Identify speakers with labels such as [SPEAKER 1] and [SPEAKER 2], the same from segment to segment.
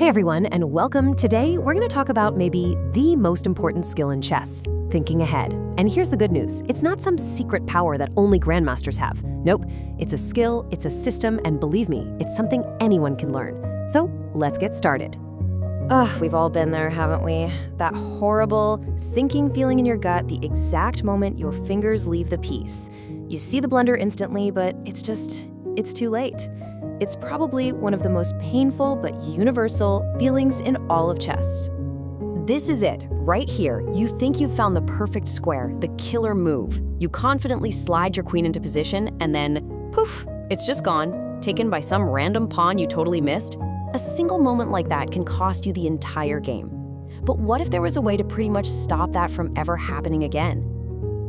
[SPEAKER 1] Hey everyone, and welcome. Today, we're going to talk about maybe the most important skill in chess, thinking ahead. And here's the good news. It's not some secret power that only grandmasters have. Nope, it's a skill, it's a system, and believe me, it's something anyone can learn. So, let's get started.
[SPEAKER 2] We've all been there, haven't we? That horrible, sinking feeling in your gut the exact moment your fingers leave the piece. You see the blunder instantly, but it's too late. It's probably one of the most painful but universal feelings in all of chess.
[SPEAKER 1] This is it, right here. You think you've found the perfect square, the killer move. You confidently slide your queen into position, and then, poof, it's just gone, taken by some random pawn you totally missed. A single moment like that can cost you the entire game. But what if there was a way to pretty much stop that from ever happening again?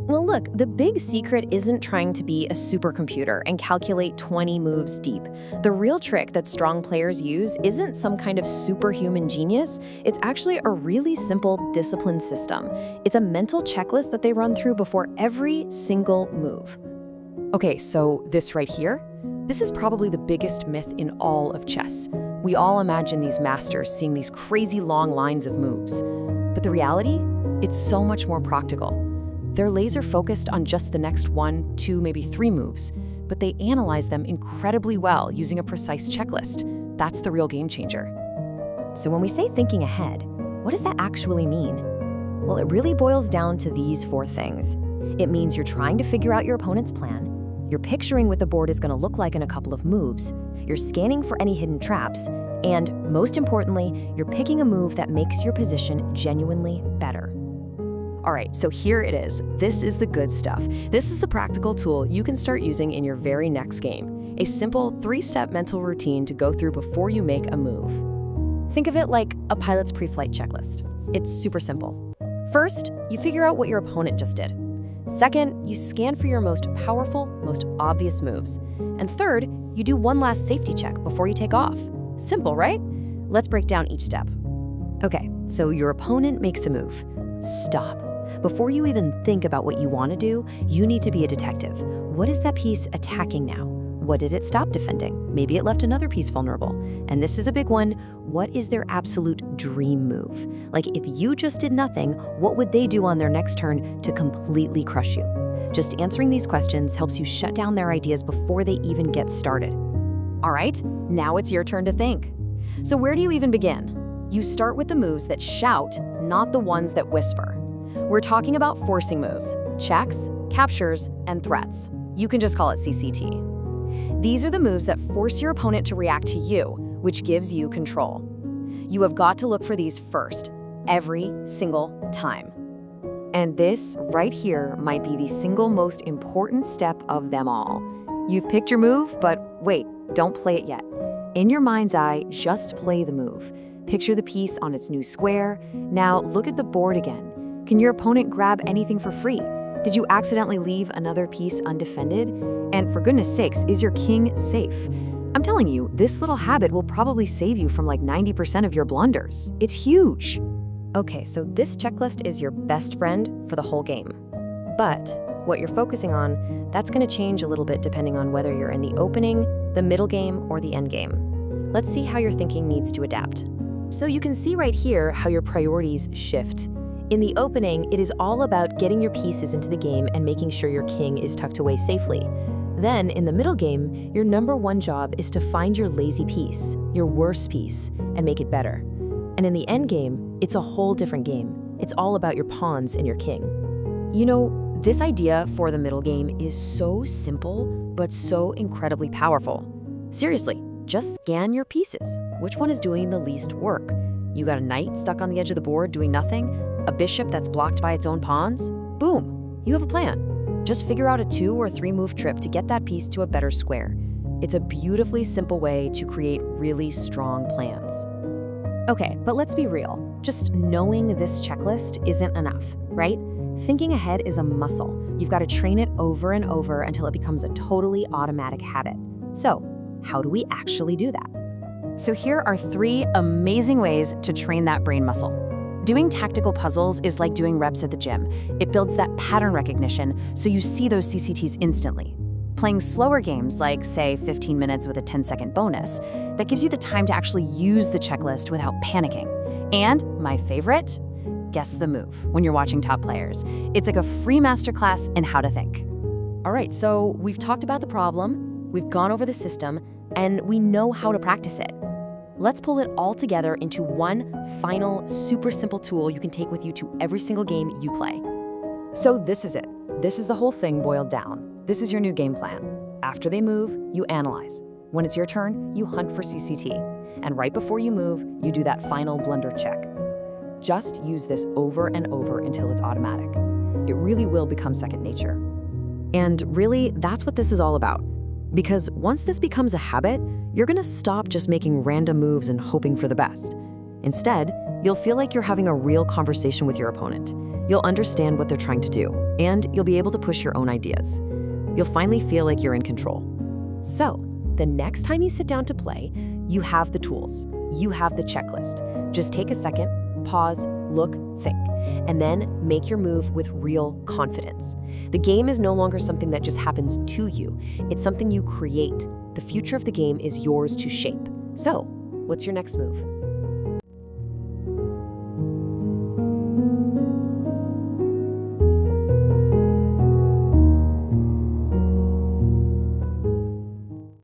[SPEAKER 2] Well, look, the big secret isn't trying to be a supercomputer and calculate 20 moves deep. The real trick that strong players use isn't some kind of superhuman genius. It's actually a really simple discipline system. It's a mental checklist that they run through before every single move.
[SPEAKER 1] Okay, so this right here, this is probably the biggest myth in all of chess. We all imagine these masters seeing these crazy long lines of moves. But the reality? It's so much more practical. They're laser focused on just the next 1, 2, maybe 3 moves, but they analyze them incredibly well using a precise checklist. That's the real game changer.
[SPEAKER 2] So when we say thinking ahead, what does that actually mean? Well, it really boils down to these 4 things. It means you're trying to figure out your opponent's plan, you're picturing what the board is going to look like in a couple of moves, you're scanning for any hidden traps, and most importantly, you're picking a move that makes your position genuinely better.
[SPEAKER 1] All right, so here it is. This is the good stuff. This is the practical tool you can start using in your very next game. A simple 3-step mental routine to go through before you make a move. Think of it like a pilot's pre-flight checklist. It's super simple. First, you figure out what your opponent just did. Second, you scan for your most powerful, most obvious moves. And third, you do one last safety check before you take off. Simple, right? Let's break down each step. Okay, so your opponent makes a move. Stop. Before you even think about what you want to do, you need to be a detective. What is that piece attacking now? What did it stop defending? Maybe it left another piece vulnerable. And this is a big one. What is their absolute dream move? Like, if you just did nothing, what would they do on their next turn to completely crush you? Just answering these questions helps you shut down their ideas before they even get started. All right, now it's your turn to think. So where do you even begin? You start with the moves that shout, not the ones that whisper. We're talking about forcing moves, checks, captures, and threats. You can just call it CCT. These are the moves that force your opponent to react to you, which gives you control. You have got to look for these first, every single time. And this right here might be the single most important step of them all. You've picked your move, but wait, don't play it yet. In your mind's eye, just play the move. Picture the piece on its new square. Now look at the board again. Can your opponent grab anything for free? Did you accidentally leave another piece undefended? And for goodness sakes, is your king safe? I'm telling you, this little habit will probably save you from like 90% of your blunders. It's huge. Okay, so this checklist is your best friend for the whole game. But what you're focusing on, that's going to change a little bit depending on whether you're in the opening, the middle game, or the end game. Let's see how your thinking needs to adapt. So you can see right here how your priorities shift. In the opening, it is all about getting your pieces into the game and making sure your king is tucked away safely. Then, in the middle game, your number 1 job is to find your lazy piece, your worst piece, and make it better. And in the end game, it's a whole different game. It's all about your pawns and your king. You know, this idea for the middle game is so simple, but so incredibly powerful. Seriously, just scan your pieces. Which one is doing the least work? You got a knight stuck on the edge of the board doing nothing? A bishop that's blocked by its own pawns? Boom, you have a plan. Just figure out a 2 or 3 move trip to get that piece to a better square. It's a beautifully simple way to create really strong plans. Okay, but let's be real. Just knowing this checklist isn't enough, right? Thinking ahead is a muscle. You've got to train it over and over until it becomes a totally automatic habit. So, how do we actually do that? So here are 3 amazing ways to train that brain muscle. Doing tactical puzzles is like doing reps at the gym. It builds that pattern recognition so you see those CCTs instantly.
[SPEAKER 3] Playing slower games, like, say, 15 minutes with a 10-second bonus, that gives you the time to actually use the checklist without panicking. And my favorite? Guess the move when you're watching top players. It's like a free masterclass in how to think.
[SPEAKER 2] All right, so we've talked about the problem, we've gone over the system, and we know how to practice it. Let's pull it all together into one final, super simple tool you can take with you to every single game you play. So this is it. This is the whole thing boiled down. This is your new game plan. After they move, you analyze. When it's your turn, you hunt for CCT. And right before you move, you do that final blunder check. Just use this over and over until it's automatic. It really will become second nature. And really, that's what this is all about. Because once this becomes a habit, you're gonna stop just making random moves and hoping for the best. Instead, you'll feel like you're having a real conversation with your opponent. You'll understand what they're trying to do, and you'll be able to push your own ideas. You'll finally feel like you're in control. So, the next time you sit down to play, you have the tools. You have the checklist. Just take a second, pause, look, think, and then make your move with real confidence. The game is no longer something that just happens to you. It's something you create. The future of the game is yours to shape. So, what's your next move?